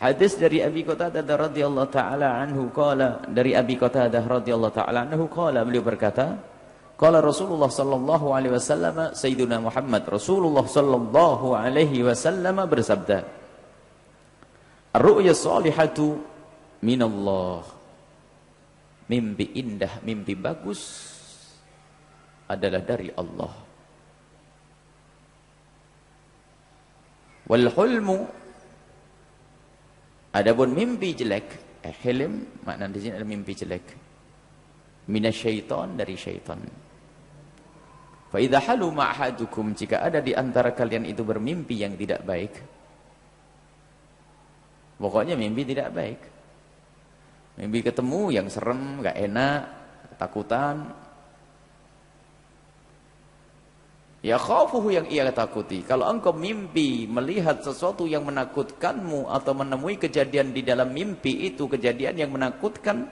Hadis dari Abi Qatadah radhiyallahu taala anhu qala, dari Abi Qatadah radhiyallahu taala anhu qala, beliau berkata, qala Rasulullah sallallahu alaihi wasallam, Sayyidina Muhammad Rasulullah sallallahu alaihi wasallam bersabda, ar-ru'ya salihatu minallah. Mimpi indah, mimpi bagus adalah dari Allah. Wal hulmu, adapun mimpi jelek, hilm makna di sini adalah mimpi jelek. Minasyaiton, dari syaitan. Fa idza haluma ahadukum, jika ada di antara kalian itu bermimpi yang tidak baik. Pokoknya mimpi tidak baik. Mimpi ketemu yang serem, enggak enak, ketakutan. Ya khafuhu, yang ia takuti. Kalau engkau mimpi melihat sesuatu yang menakutkanmu atau menemui kejadian di dalam mimpi itu kejadian yang menakutkan,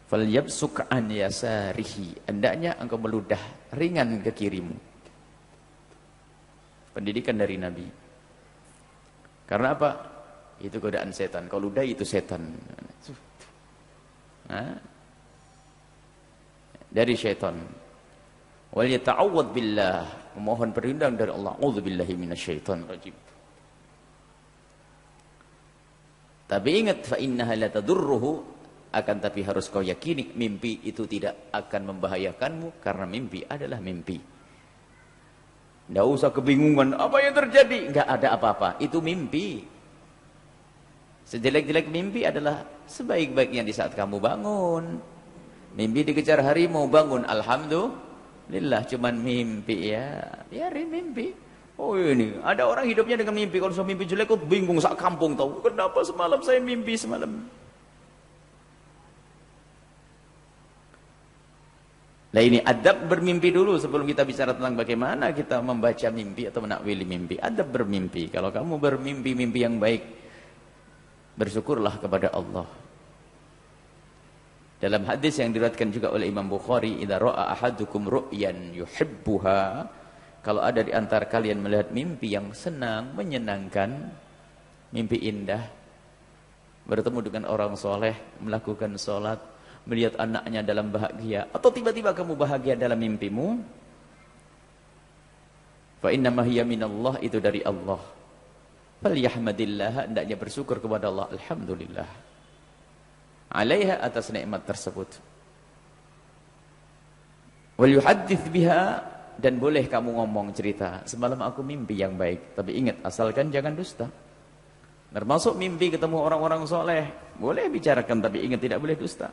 falyabsuk an yasarihi, hendaknya engkau meludah ringan ke kirimu. Pendidikan dari Nabi. Karena apa? Itu godaan setan. Kalau ludah itu setan. Nah, dari setan. Wal yata'awwad billah, memohon perlindungan dari Allah. A'udzubillahi minasyaitonir rajim. Tapi ingat, fa innaha la tadurruhu, akan tapi harus kau yakini mimpi itu tidak akan membahayakanmu, karena mimpi adalah mimpi. Enggak usah kebingungan apa yang terjadi, enggak ada apa-apa, itu mimpi. Sejelek-jelek mimpi adalah sebaik-baiknya di saat kamu bangun. Mimpi dikejar harimau, bangun alhamdulillah, cuman mimpi ya, biarin mimpi. Oh ini, ada orang hidupnya dengan mimpi. Kalau saya mimpi jelek, kok bingung sak kampung tahu. Kenapa semalam saya mimpi semalam? Nah ini adab bermimpi dulu sebelum kita bicara tentang bagaimana kita membaca mimpi atau menakwili mimpi. Adab bermimpi. Kalau kamu bermimpi mimpi yang baik, bersyukurlah kepada Allah. Dalam hadis yang diriwayatkan juga oleh Imam Bukhari, idza ra'a ahadukum ru'yan yuhibbuha, kalau ada di antara kalian melihat mimpi yang senang, menyenangkan, mimpi indah, bertemu dengan orang soleh, melakukan sholat, melihat anaknya dalam bahagia, atau tiba-tiba kamu bahagia dalam mimpimu, fa innama hiya minallah, itu dari Allah. Falyahmadillah, hendaknya bersyukur kepada Allah, alhamdulillah, alaiha, atas nikmat tersebut. Wal yuhaddits biha, dan boleh kamu ngomong cerita, semalam aku mimpi yang baik, tapi ingat asalkan jangan dusta. Termasuk mimpi ketemu orang-orang soleh, boleh bicarakan, tapi ingat tidak boleh dusta.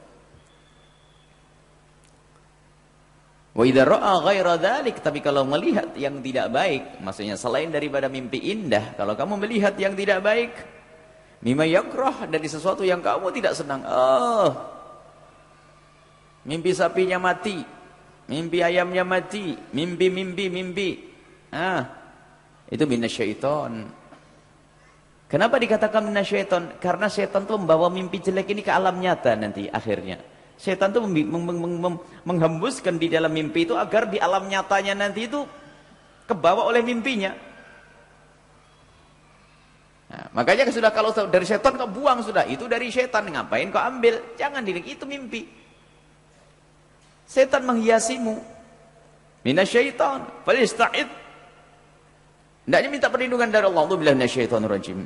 Wa idza ra'a ghaira dzalik, tapi kalau melihat yang tidak baik, maksudnya selain daripada mimpi indah, kalau kamu melihat yang tidak baik, mimma yakrah, dari sesuatu yang kamu tidak senang. Oh, mimpi sapinya mati, mimpi ayamnya mati, mimpi. Itu minasyaiton. Kenapa dikatakan minasyaiton? Karena syaitan itu membawa mimpi jelek ini ke alam nyata nanti akhirnya. Syaitan itu menghembuskan di dalam mimpi itu agar di alam nyatanya nanti itu kebawa oleh mimpinya. Nah, makanya sudah, kalau dari setan kau buang sudah, itu dari setan, ngapain kau ambil? Jangan diri, itu mimpi. Setan menghiasimu. Minasyaiton, falista'id. Hendaknya minta perlindungan dari Allah. A'udzubillahi minasyaitonir rajim.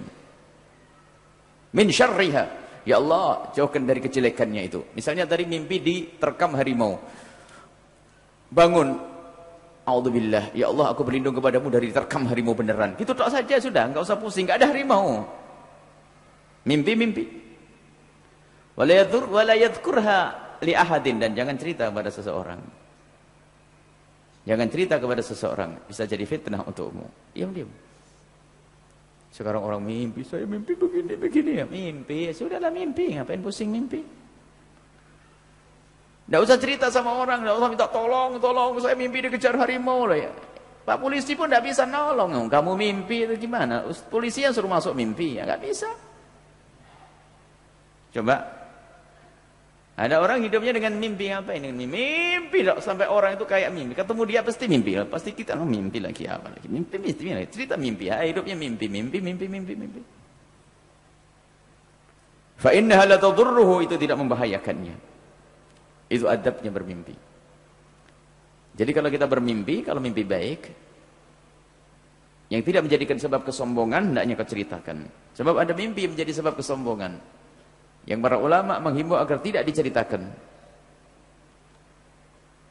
Min syarriha. Ya Allah, jauhkan dari kejelekannya itu. Misalnya tadi mimpi diterkam harimau. Bangun. A'udzubillah, ya Allah aku berlindung kepadamu dari terkam harimau beneran. Itu tak saja sudah, enggak usah pusing, enggak ada harimau. Mimpi. Wala yadhkurha li ahadin, dan jangan cerita kepada seseorang. Jangan cerita kepada seseorang, bisa jadi fitnah untukmu. Diam. Sekarang orang mimpi, saya mimpi begini ya. Mimpi, sudahlah mimpi, ngapain pusing mimpi? Tidak usah cerita sama orang, tidak usah minta tolong, saya mimpi dikejar harimau lah ya. Pak polisi pun tidak bisa nolong. Kamu mimpi itu gimana? Polisi yang suruh masuk mimpi, ya nggak bisa. Coba. Ada orang hidupnya dengan mimpi, ngapain dengan mimpi loh, sampai orang itu kayak mimpi. Ketemu dia pasti mimpi, pasti kita mimpi lagi apa lagi. Mimpi cerita mimpi, hidupnya mimpi. Fa innaha la tadurruhu, itu tidak membahayakannya. Itu adabnya bermimpi. Jadi kalau kita bermimpi, kalau mimpi baik, yang tidak menjadikan sebab kesombongan, hendaknya kau ceritakan. Sebab ada mimpi yang menjadi sebab kesombongan, yang para ulama menghimbau agar tidak diceritakan.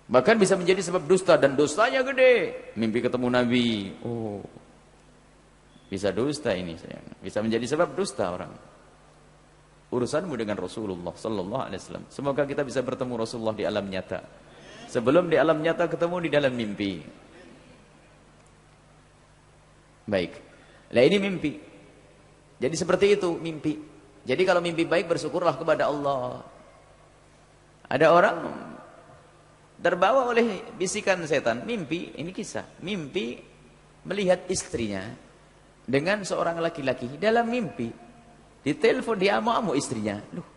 Bahkan bisa menjadi sebab dusta, dan dustanya gede. Mimpi ketemu Nabi, oh, bisa dusta ini, sayang. Bisa menjadi sebab dusta orang. Urusanmu dengan Rasulullah sallallahu alaihi wasallam. Semoga kita bisa bertemu Rasulullah di alam nyata. Sebelum di alam nyata, ketemu di dalam mimpi. Baik. Lah ini mimpi. Jadi seperti itu mimpi. Jadi kalau mimpi baik, bersyukurlah kepada Allah. Ada orang terbawa oleh bisikan setan, mimpi, ini kisah. Mimpi melihat istrinya dengan seorang laki-laki dalam mimpi. Ditelepon, dia amu-amu istrinya. Loh,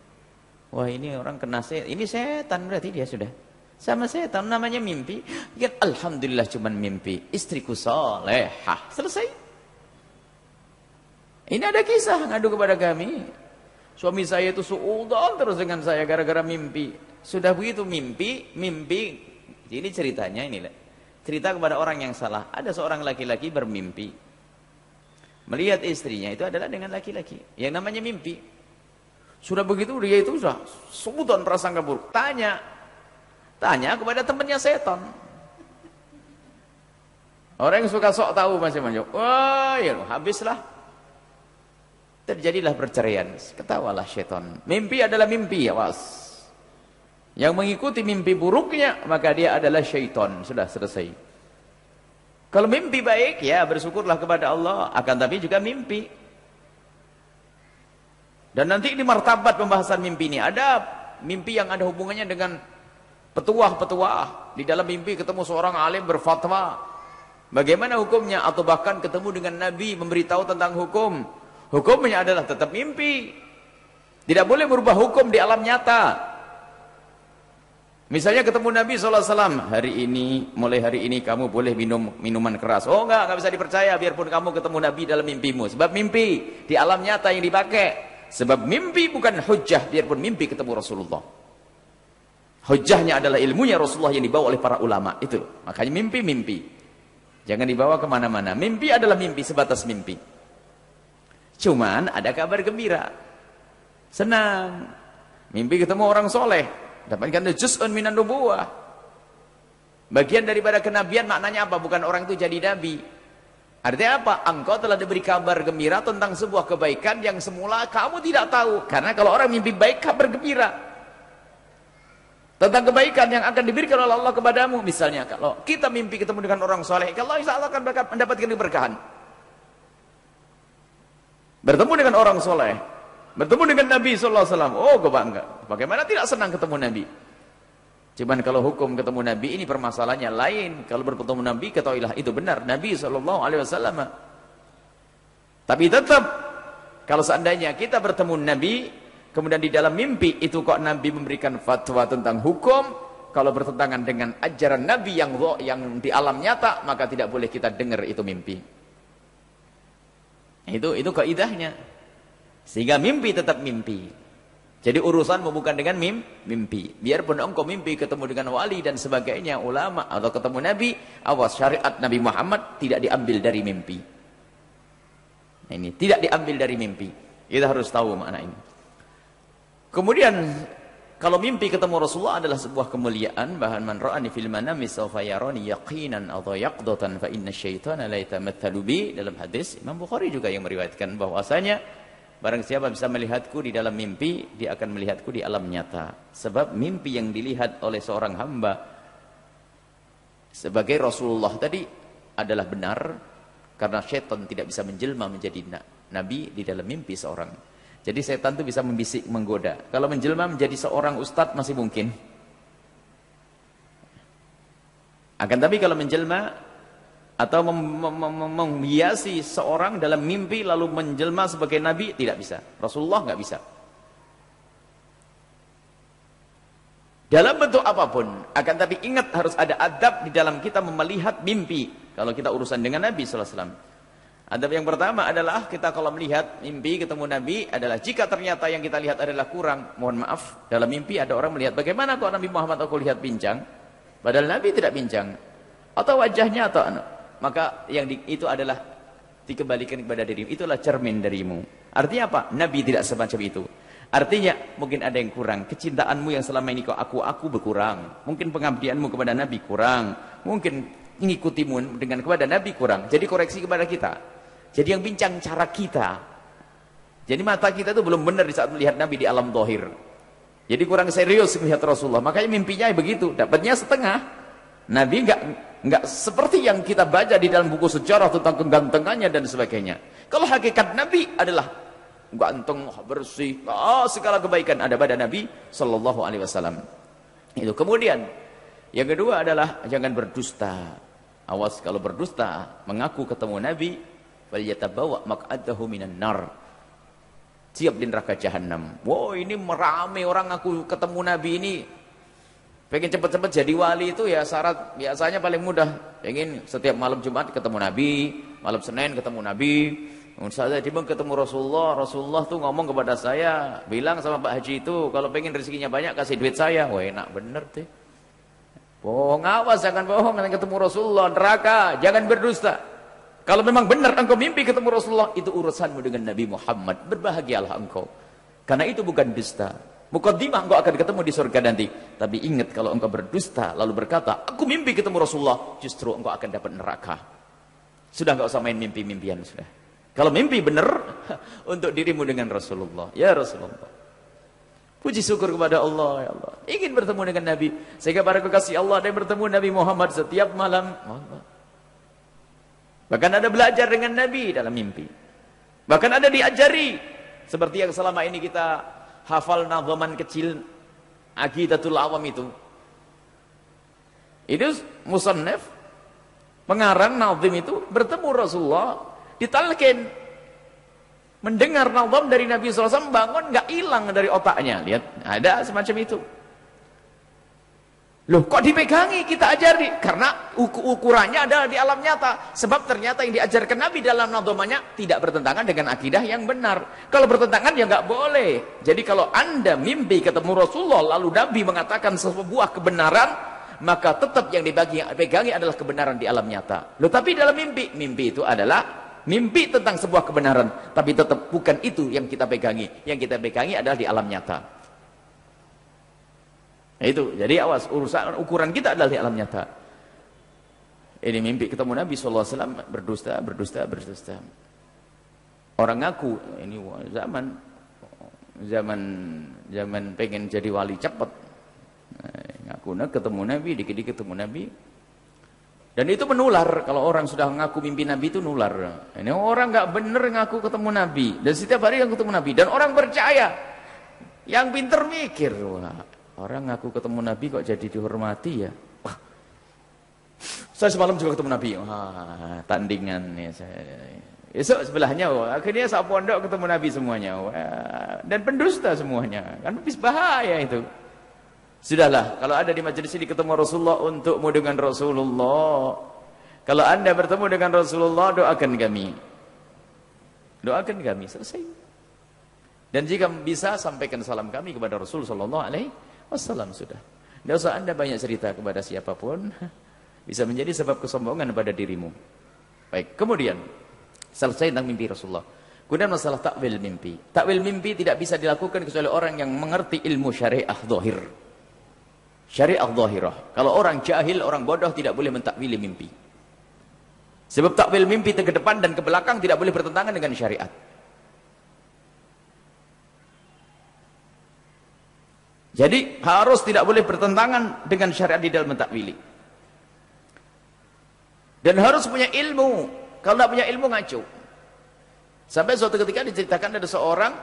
wah ini orang kena setan. Ini setan berarti dia sudah. Sama setan, namanya mimpi. Ya, alhamdulillah cuman mimpi. Istriku salehah. Selesai. Ini ada kisah ngadu kepada kami. Suami saya itu suudzon terus dengan saya gara-gara mimpi. Sudah begitu mimpi. Ini ceritanya inilah. Cerita kepada orang yang salah. Ada seorang laki-laki bermimpi. Melihat istrinya itu adalah dengan laki-laki. Yang namanya mimpi. Sudah begitu dia itu sudah suudzon prasangka buruk. Tanya kepada temannya setan. Orang yang suka sok tahu masing-masing. Wah, ya habislah. Terjadilah perceraian. Ketawalah setan. Mimpi adalah mimpi, awas. Yang mengikuti mimpi buruknya, maka dia adalah syaitan. Sudah selesai. Kalau mimpi baik, ya bersyukurlah kepada Allah. Akan tapi juga mimpi. Dan nanti di martabat pembahasan mimpi ini, ada mimpi yang ada hubungannya dengan petuah-petuah. Di dalam mimpi ketemu seorang alim berfatwa. Bagaimana hukumnya? Atau bahkan ketemu dengan Nabi memberitahu tentang hukum. Hukumnya adalah tetap mimpi. Tidak boleh merubah hukum di alam nyata. Misalnya ketemu Nabi SAW, mulai hari ini kamu boleh minum minuman keras. Oh enggak bisa dipercaya biarpun kamu ketemu Nabi dalam mimpimu. Sebab mimpi di alam nyata yang dipakai. Sebab mimpi bukan hujjah biarpun mimpi ketemu Rasulullah. Hujjahnya adalah ilmunya Rasulullah yang dibawa oleh para ulama. Itu makanya mimpi. Jangan dibawa kemana-mana. Mimpi adalah mimpi, sebatas mimpi. Cuman ada kabar gembira. Senang. Mimpi ketemu orang soleh. Dapatkan juz'un minan nubuwah. Bagian daripada kenabian maknanya apa? Bukan orang itu jadi nabi. Artinya apa? Engkau telah diberi kabar gembira tentang sebuah kebaikan yang semula kamu tidak tahu. Karena kalau orang mimpi baik, kabar gembira tentang kebaikan yang akan diberikan oleh Allah kepadamu. Misalnya kalau kita mimpi ketemu dengan orang soleh, Allah insya Allah akan mendapatkan keberkahan. Bertemu dengan orang soleh, bertemu dengan Nabi SAW. Oh, gue bangga. Bagaimana tidak senang ketemu Nabi? Cuman kalau hukum ketemu Nabi ini permasalahannya lain. Kalau bertemu Nabi, ketahuilah itu benar Nabi SAW. Tapi tetap, kalau seandainya kita bertemu Nabi, kemudian di dalam mimpi itu kok Nabi memberikan fatwa tentang hukum, kalau bertentangan dengan ajaran Nabi yang di alam nyata, maka tidak boleh kita dengar itu mimpi. Itu kaidahnya. Sehingga mimpi tetap mimpi. Jadi urusanmu bukan dengan mimpi. Biarpun engkau mimpi ketemu dengan wali dan sebagainya, ulama atau ketemu Nabi, awas, syariat Nabi Muhammad tidak diambil dari mimpi. Nah, ini tidak diambil dari mimpi. Kita harus tahu makna ini. Kemudian kalau mimpi ketemu Rasulullah adalah sebuah kemuliaan. Bahkan man ra'ani fil manami sawfa yarani yaqinan atau yaqdatan fa inna syaitana la yatamathalu bi. Dalam hadis Imam Bukhari juga yang meriwayatkan bahwasanya barang siapa bisa melihatku di dalam mimpi, dia akan melihatku di alam nyata. Sebab mimpi yang dilihat oleh seorang hamba sebagai Rasulullah tadi adalah benar, karena syaitan tidak bisa menjelma menjadi nabi di dalam mimpi seorang. Jadi setan itu bisa membisik, menggoda. Kalau menjelma menjadi seorang ustadz masih mungkin. Akan tapi kalau menjelma atau menghiasi seorang dalam mimpi lalu menjelma sebagai nabi, tidak bisa. Rasulullah nggak bisa. Dalam bentuk apapun. Akan tapi ingat, harus ada adab di dalam kita melihat mimpi. Kalau kita urusan dengan Nabi SAW. Adab yang pertama adalah kita kalau melihat mimpi ketemu Nabi adalah jika ternyata yang kita lihat adalah kurang, mohon maaf, dalam mimpi ada orang melihat bagaimana kok Nabi Muhammad aku lihat pincang, padahal Nabi tidak pincang, atau wajahnya atau maka itu adalah dikembalikan kepada dirimu, itulah cermin darimu. Artinya apa? Nabi tidak semacam itu. Artinya mungkin ada yang kurang, kecintaanmu yang selama ini kau aku berkurang, mungkin pengabdianmu kepada Nabi kurang, mungkin mengikutimu dengan kepada Nabi kurang. Jadi koreksi kepada kita. Jadi yang bincang cara kita. Jadi mata kita itu belum benar di saat melihat Nabi di alam zahir. Jadi kurang serius melihat Rasulullah. Makanya mimpinya begitu, dapatnya setengah. Nabi enggak seperti yang kita baca di dalam buku sejarah tentang kegantengannya dan sebagainya. Kalau hakikat Nabi adalah ganteng, bersih, segala kebaikan ada pada Nabi sallallahu alaihi wasallam. Itu. Kemudian yang kedua adalah jangan berdusta. Awas kalau berdusta, mengaku ketemu Nabi, wal yatabawa maq'adahu minan nar. Siap di neraka jahanam. Wow, ini merame orang ngaku ketemu Nabi ini. Pengen cepat-cepat jadi wali itu ya syarat biasanya paling mudah. Pengen setiap malam Jumat ketemu Nabi, malam Senin ketemu Nabi. Saya tiba ketemu Rasulullah tuh ngomong kepada saya, bilang sama Pak Haji itu kalau pengen rezekinya banyak kasih duit saya. Wah, enak bener deh. Bohong, awas jangan bohong dengan ketemu Rasulullah, neraka, jangan berdusta. Kalau memang benar engkau mimpi ketemu Rasulullah, itu urusanmu dengan Nabi Muhammad. Berbahagialah engkau. Karena itu bukan dusta. Mukaddimah engkau akan ketemu di surga nanti. Tapi ingat kalau engkau berdusta lalu berkata, aku mimpi ketemu Rasulullah, justru engkau akan dapat neraka. Sudah enggak usah main mimpi-mimpian sudah. Kalau mimpi benar untuk dirimu dengan Rasulullah. Ya Rasulullah. Puji syukur kepada Allah, ya Allah. Ingin bertemu dengan Nabi. Sehingga para kekasih Allah ada yang bertemu Nabi Muhammad setiap malam. Allah. Bahkan ada belajar dengan Nabi dalam mimpi. Bahkan ada diajari. Seperti yang selama ini kita hafal nadhaman kecil Aqidatul Awam itu. Itu musannaf, pengarang nazim itu bertemu Rasulullah, ditalkin. Mendengar nazam dari Nabi SAW, bangun gak hilang dari otaknya. Lihat, ada semacam itu. Loh, kok dipegangi? Kita ajari. Karena ukurannya adalah di alam nyata. Sebab ternyata yang diajarkan Nabi dalam nadhamanya tidak bertentangan dengan akidah yang benar. Kalau bertentangan ya nggak boleh. Jadi kalau Anda mimpi ketemu Rasulullah lalu Nabi mengatakan sebuah kebenaran, maka tetap yang dipegangi adalah kebenaran di alam nyata. Loh, tapi dalam mimpi itu adalah mimpi tentang sebuah kebenaran, tapi tetap bukan itu yang kita pegangi. Yang kita pegangi adalah di alam nyata. Itu, jadi awas, ukuran kita adalah di alam nyata. Ini mimpi ketemu Nabi SAW, berdusta. Orang ngaku, ini zaman pengen jadi wali cepat. Ngaku ketemu Nabi, dikit-dikit ketemu Nabi. Dan itu menular, kalau orang sudah ngaku mimpi Nabi itu nular. Ini orang nggak bener ngaku ketemu Nabi. Dan setiap hari yang ketemu Nabi. Dan orang percaya. Yang pinter mikir, wah. Orang ngaku ketemu Nabi kok jadi dihormati ya. Wah. Saya semalam juga ketemu Nabi. Wah, tandingan ya saya. Esok sebelahnya, wah, akhirnya sak pondok ketemu Nabi semuanya. Wah, dan pendusta semuanya. Kan habis bahaya itu. Sudahlah, kalau ada di majelis ini ketemu Rasulullah untukmu dengan Rasulullah. Kalau Anda bertemu dengan Rasulullah, doakan kami. Doakan kami, selesai. Dan jika bisa sampaikan salam kami kepada Rasul sallallahu alaihi wassalam sudah. Tidak usah Anda banyak cerita kepada siapapun. Bisa menjadi sebab kesombongan pada dirimu. Baik, kemudian selesai tentang mimpi Rasulullah. Kemudian masalah takwil mimpi. Takwil mimpi tidak bisa dilakukan kecuali orang yang mengerti ilmu syariah zahir. Syariah zahirah. Kalau orang jahil, orang bodoh tidak boleh mentakwili mimpi. Sebab takwil mimpi ke depan dan ke belakang tidak boleh bertentangan dengan syariat. Jadi harus tidak boleh bertentangan dengan syariat di dalam mentakwili. Dan harus punya ilmu. Kalau tidak punya ilmu ngaco. Sampai suatu ketika diceritakan ada seorang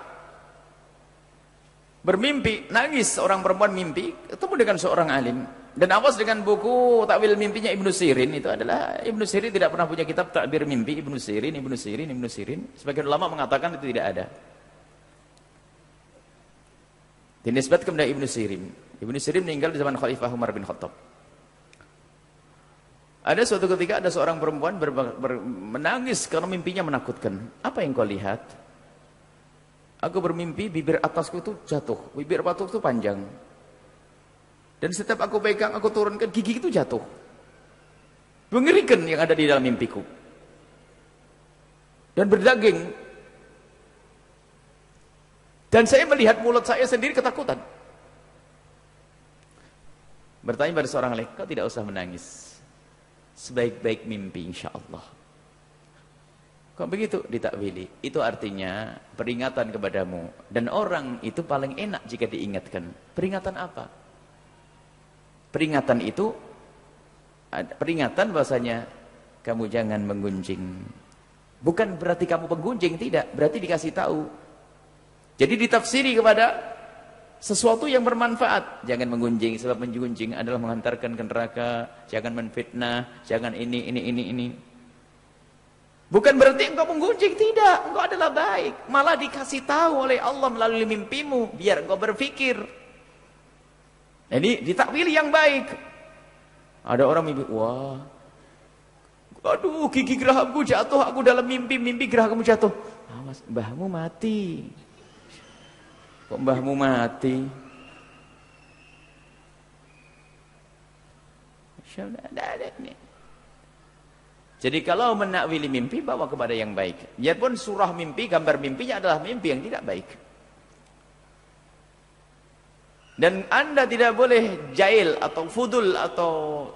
bermimpi, nangis seorang perempuan mimpi, ketemu dengan seorang alim. Dan awas dengan buku takwil mimpinya Ibnu Sirin, itu adalah Ibnu Sirin tidak pernah punya kitab takbir mimpi. Ibnu Sirin. Sebagian ulama mengatakan itu tidak ada. Dinisbatkan kepada Ibnu Sirin. Ibnu Sirin meninggal di zaman Khalifah Umar bin Khattab. Ada suatu ketika ada seorang perempuan menangis karena mimpinya menakutkan. Apa yang kau lihat? Aku bermimpi bibir atasku itu jatuh, bibir atasku itu panjang. Dan setiap aku pegang, aku turunkan, gigi itu jatuh. Mengerikan yang ada di dalam mimpiku. Dan berdaging. Dan saya melihat mulut saya sendiri ketakutan. Bertanya pada seorang laki, kau tidak usah menangis. Sebaik-baik mimpi insyaallah. Kok begitu ditakwili? Itu artinya peringatan kepadamu. Dan orang itu paling enak jika diingatkan. Peringatan apa? Peringatan itu, peringatan bahasanya kamu jangan menggunjing. Bukan berarti kamu penggunjing, tidak. Berarti dikasih tahu. Jadi ditafsiri kepada sesuatu yang bermanfaat. Jangan menggunjing, sebab menggunjing adalah mengantarkan ke neraka. Jangan menfitnah, jangan ini. Bukan berarti engkau menggunjing, tidak. Engkau adalah baik. Malah dikasih tahu oleh Allah melalui mimpimu, biar engkau berpikir. Jadi ditakwili yang baik. Ada orang mimpi, wah, aduh gigi gerahamku jatuh, aku dalam mimpi gerahamku jatuh. Awas, mbahmu mati. Kok mbahmu mati? Jadi kalau menakwili mimpi, bawa kepada yang baik. Biarpun surah mimpi, gambar mimpinya adalah mimpi yang tidak baik. Dan Anda tidak boleh jahil atau fudul atau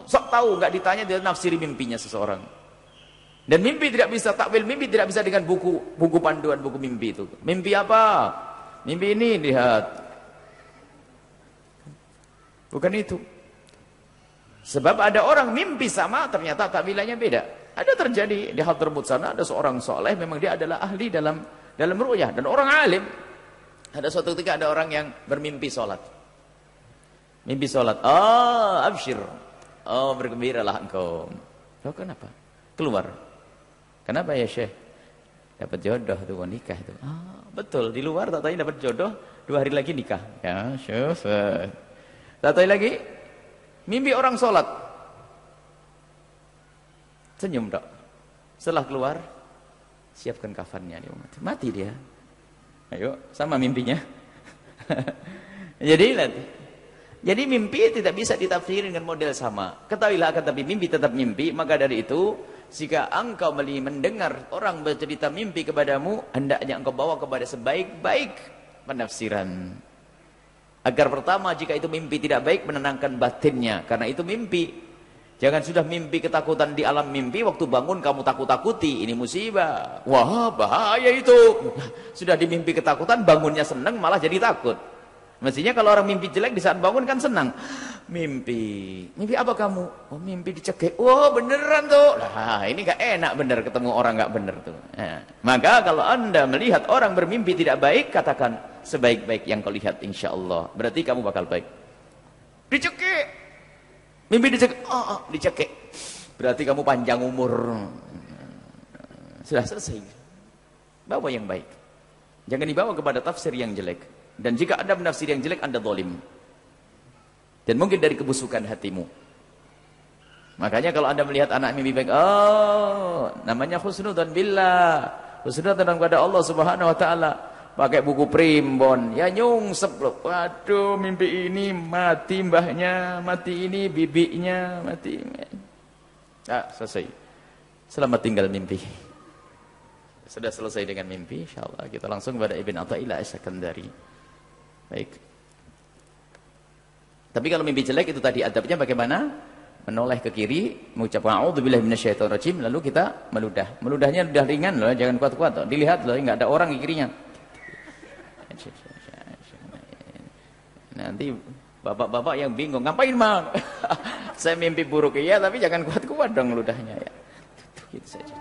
sok tahu, nggak ditanya, dia nafsiri mimpinya seseorang. Dan mimpi tidak bisa, takwil mimpi tidak bisa dengan buku panduan, buku mimpi itu. Mimpi apa? Mimpi ini, lihat. Bukan itu. Sebab ada orang mimpi sama, ternyata takwilannya beda. Ada terjadi di Hadramaut sana, ada seorang soleh, memang dia adalah ahli dalam ru'yah. Dan orang alim. Ada suatu ketika ada orang yang bermimpi sholat. Mimpi sholat. Oh, absyir. Oh, bergembiralah engkau. Loh, kenapa? Keluar. Kenapa ya Syekh? Dapat jodoh tuh, nikah itu. Ah, betul, di luar tak tahu dapat jodoh, 2 hari lagi nikah. Ya, syuf. Tak tahu lagi, mimpi orang sholat. Senyum dok. Setelah keluar, siapkan kafannya, dia mati. Mati dia. Ayo, sama mimpinya. Jadi mimpi tidak bisa ditafsir dengan model sama. Ketahuilah akan tapi mimpi tetap mimpi, maka dari itu jika engkau mendengar orang bercerita mimpi kepadamu, hendaknya engkau bawa kepada sebaik-baik penafsiran. Agar pertama, jika itu mimpi tidak baik, menenangkan batinnya. Karena itu mimpi. Jangan sudah mimpi ketakutan di alam mimpi, waktu bangun kamu takut-takuti. Ini musibah. Wah, bahaya itu. Sudah di mimpi ketakutan, bangunnya senang, malah jadi takut. Mestinya kalau orang mimpi jelek, di saat bangun kan senang. Mimpi apa kamu? Oh, mimpi dicekik. Oh, beneran tuh. Nah, ini gak enak bener ketemu orang gak bener tuh. Nah, maka kalau Anda melihat orang bermimpi tidak baik, katakan sebaik-baik yang kau lihat insyaallah. Berarti kamu bakal baik. Dicekik. Mimpi dicekik. Oh, dicekik. Berarti kamu panjang umur. Sudah selesai. Bawa yang baik. Jangan dibawa kepada tafsir yang jelek. Dan jika Anda menafsir yang jelek, Anda zalim. Dan mungkin dari kebusukan hatimu. Makanya kalau Anda melihat anak mimpi baik, oh, namanya husnudzon billah. Husnudzon kepada Allah Subhanahu wa taala. Pakai buku primbon, ya nyungsep loh. Waduh, mimpi ini mati mbahnya, mati ini bibinya, mati. Ah, selesai. Selamat tinggal mimpi. Sudah selesai dengan mimpi, insyaallah kita langsung kepada Ibn Athaillah As-Sakandari. Baik. Tapi kalau mimpi jelek itu tadi adabnya bagaimana? Menoleh ke kiri, mengucapkan a'udzubillahi minasyaitonirrajim, lalu kita meludah. Meludahnya udah ringan loh, jangan kuat-kuat. Dilihat loh, enggak ada orang di kirinya. Nanti bapak-bapak yang bingung, ngapain Mang? Saya mimpi buruk ya, tapi jangan kuat-kuat dong meludahnya ya. Gitu saja.